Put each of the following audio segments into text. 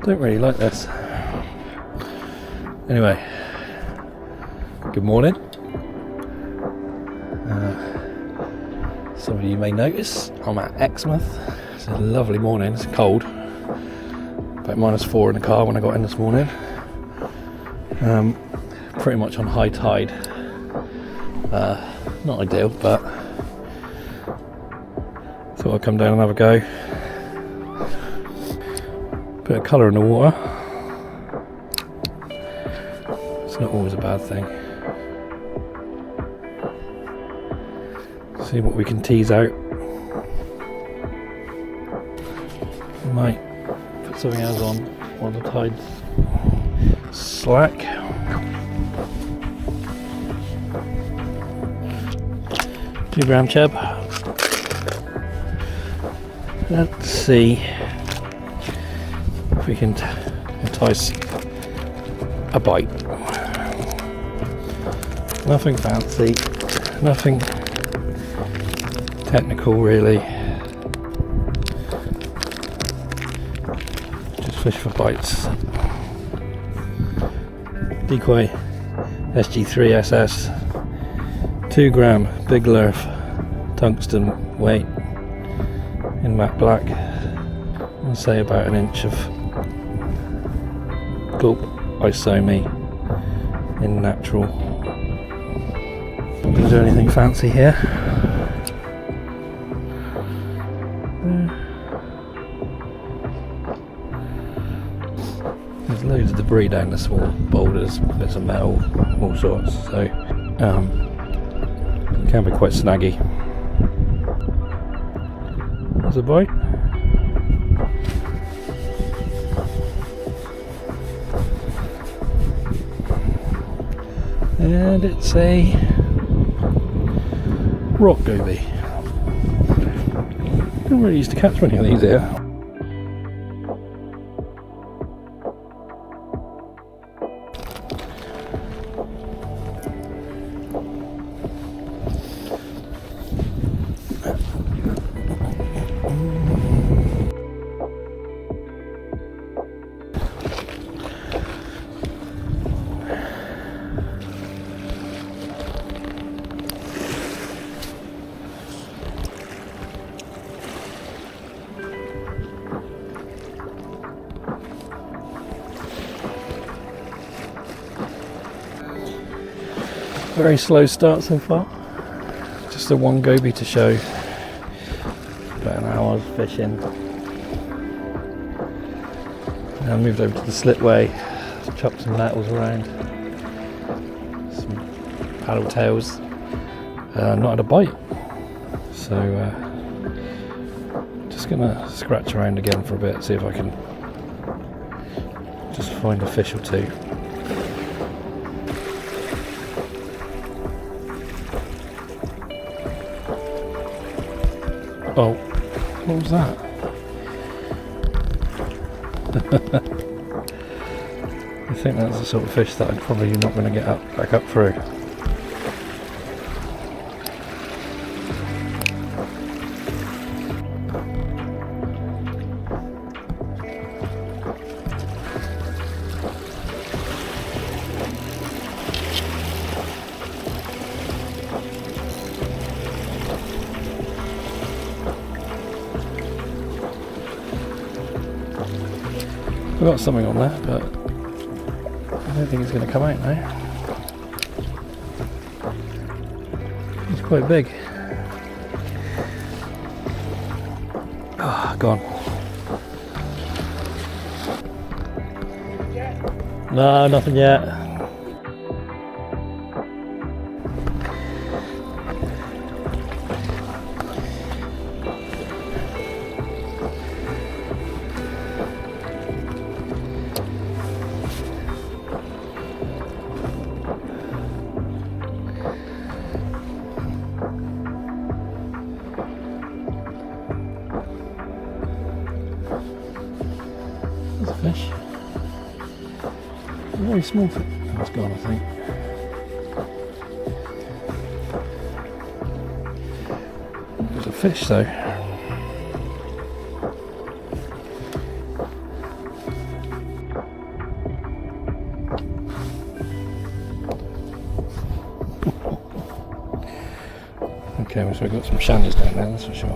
Don't really like this. Anyway, good morning. Some of you may notice I'm at Exmouth. It's a lovely morning. It's cold. About -4 in the car when I got in this morning. Pretty much on high tide. Not ideal, but thought I'd come down and have a go. Bit of colour in the water. It's not always a bad thing. See what we can tease out. We might put something else on while the tide's slack. 2-gram chub. Let's see if we can entice a bite. Nothing fancy, nothing technical really. Just fish for bites. Decoy SG3 SS, 2-gram big lurf, tungsten weight in matte black. I'll say about 1 inch of gulp isomi in natural. Not going to do anything fancy here. There's loads of debris down the small boulders, bits of metal, all sorts, so it can be quite snaggy. There's a bite. And it's a rock goby. Didn't really used to catch many of these here. Very slow start so far. Just the one goby to show. About an hour's fishing. Now moved over to the slipway, chopped some nettles around, some paddle tails. Not had a bite, so just gonna scratch around again for a bit, see if I can just find a fish or two. Oh, what was that? I think that's the sort of fish that I'm probably not going to get back up through. I've got something on there, but I don't think it's going to come out now. It's quite big. Ah, gone. No, nothing yet. There's a fish. A very small fish. It's gone, I think. There's a fish though. Okay, so we've got some shannies down there, that's for sure.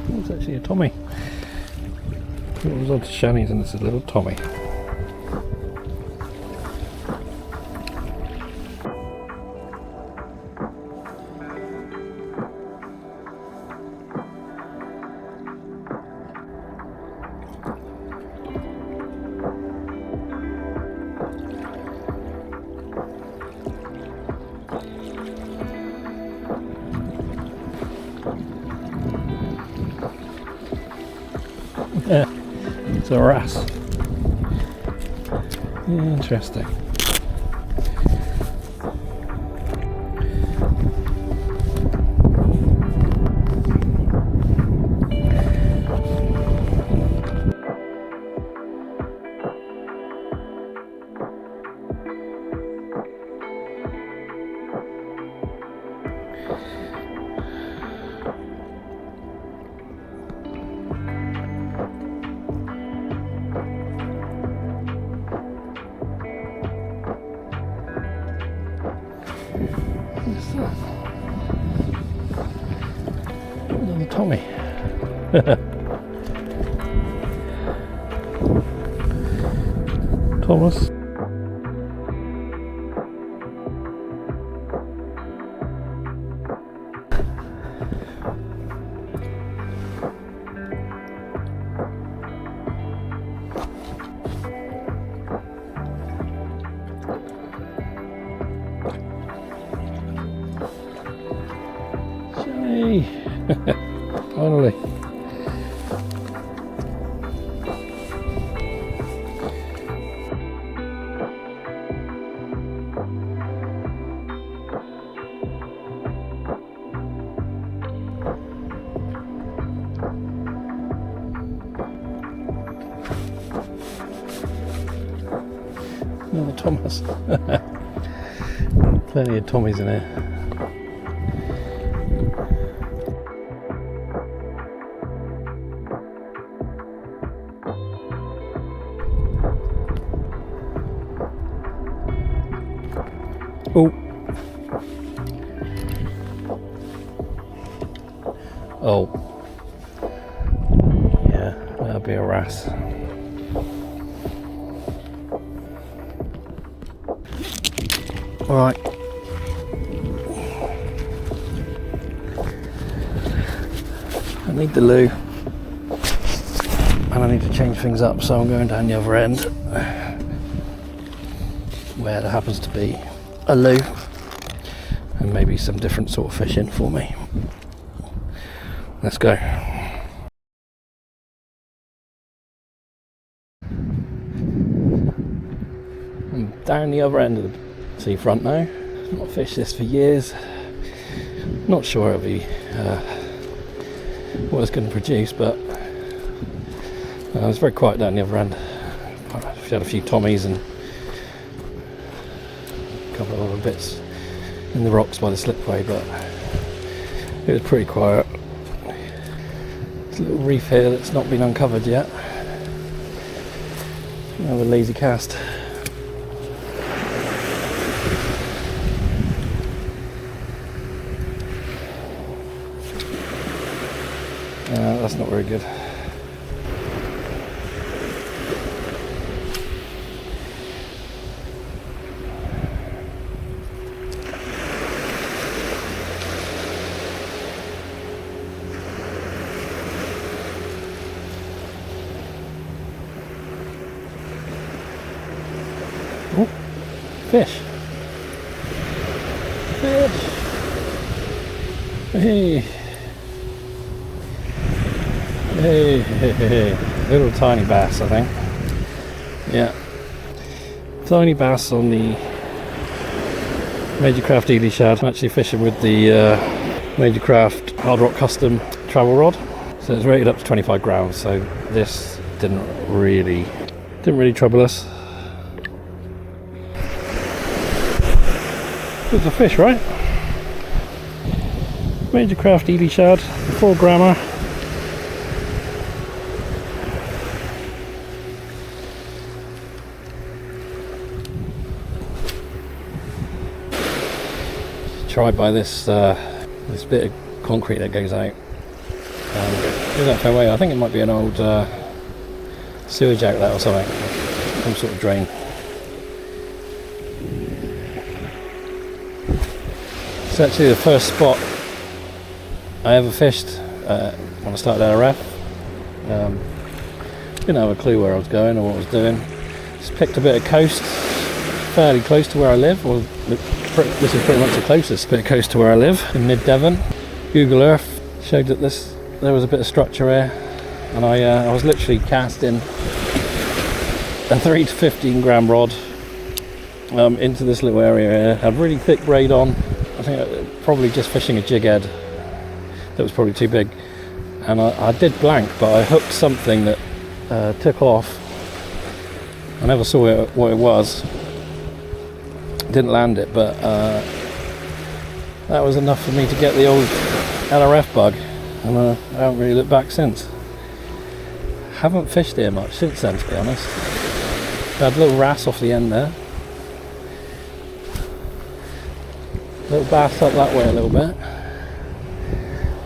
Oh, it's actually a Tommy. It was onto shannies and it's a little Tommy. Yeah, it's a wrasse. Interesting. Another Tommy. Thomas. Johnny! Finally. Another Thomas. Plenty of Tommies in here. Oh. Oh. Yeah, that'll be a wrasse. Alright. I need the loo. And I need to change things up, so I'm going down the other end where there happens to be a loo and maybe some different sort of fishing for me. Let's go. I'm down the other end of the seafront now. Not fished this for years. Not sure it'll be what it's going to produce, but it was very quiet down the other end. We had a few Tommies and a couple of other bits in the rocks by the slipway, but it was pretty quiet. There's a little reef here that's not been uncovered yet. Another lazy cast. That's not very good. Oh, fish. Fish. Hey. Hey, hey, hey, little tiny bass, I think. Yeah, tiny bass on the Major Craft Ely shad. I'm actually fishing with the Major Craft Hard Rock Custom travel rod, so it's rated up to 25 grams. So this didn't really trouble us. It was a fish, right? major craft Ely shad, 4 grammer. Tried by this this bit of concrete that goes out. Goes out fair way. I think it might be an old sewage outlet or something, some sort of drain. It's actually the first spot I ever fished when I started LRF. Didn't have a clue where I was going or what I was doing. Just picked a bit of coast fairly close to where I live. Well, this is pretty much the closest bit of coast to where I live, in mid-Devon. Google Earth showed that there was a bit of structure here, and I was literally casting a 3 to 15 gram rod into this little area here. Had really thick braid on. I think probably just fishing a jig head that was probably too big, and I did blank, but I hooked something that took off. I never saw what it was. Didn't land it, but that was enough for me to get the old LRF bug, and I haven't really looked back since. Haven't fished here much since then, to be honest. Had a little wrasse off the end there. Little bass up that way a little bit.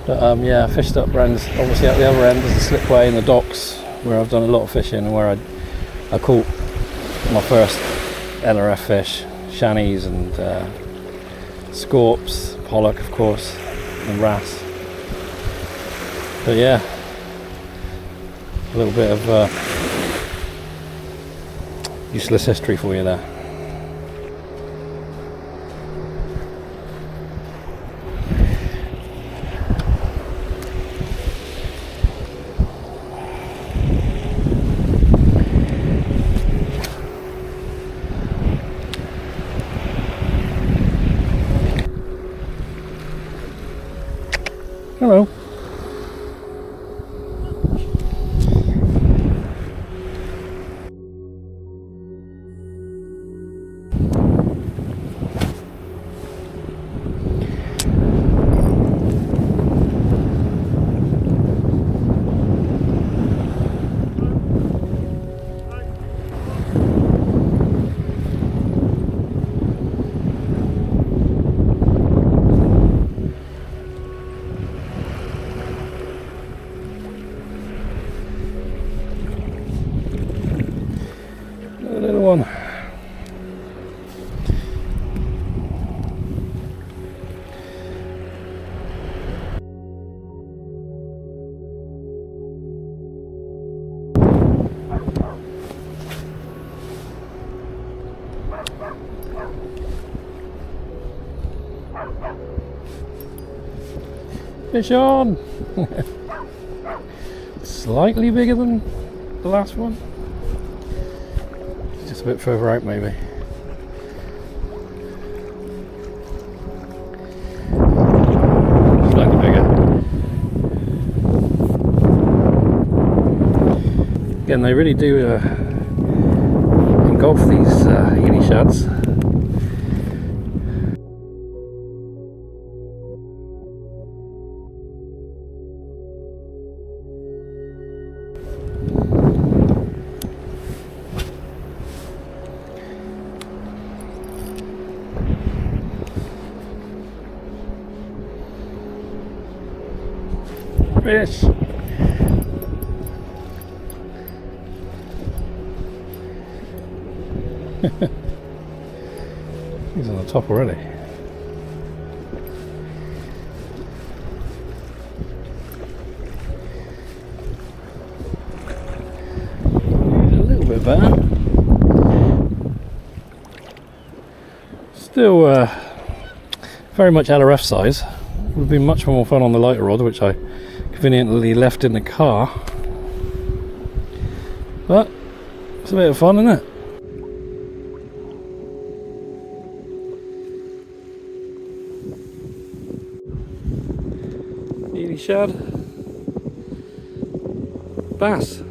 But yeah, I fished up Brand's, obviously at the other end is the slipway and the docks, where I've done a lot of fishing and where I caught my first LRF fish. Shannies and scorps, pollock of course, and wrasse. But yeah, a little bit of useless history for you there. Hello. Little one. Fish on! Slightly bigger than the last one. Just a bit further out maybe. Slightly bigger. Again, they really do engulf these Ely shads. Fish. He's on the top already. He's a little bit better. Still very much LRF size. Would have been much more fun on the lighter rod, which I conveniently left in the car, but it's a bit of fun, isn't it? Ely shad, bass.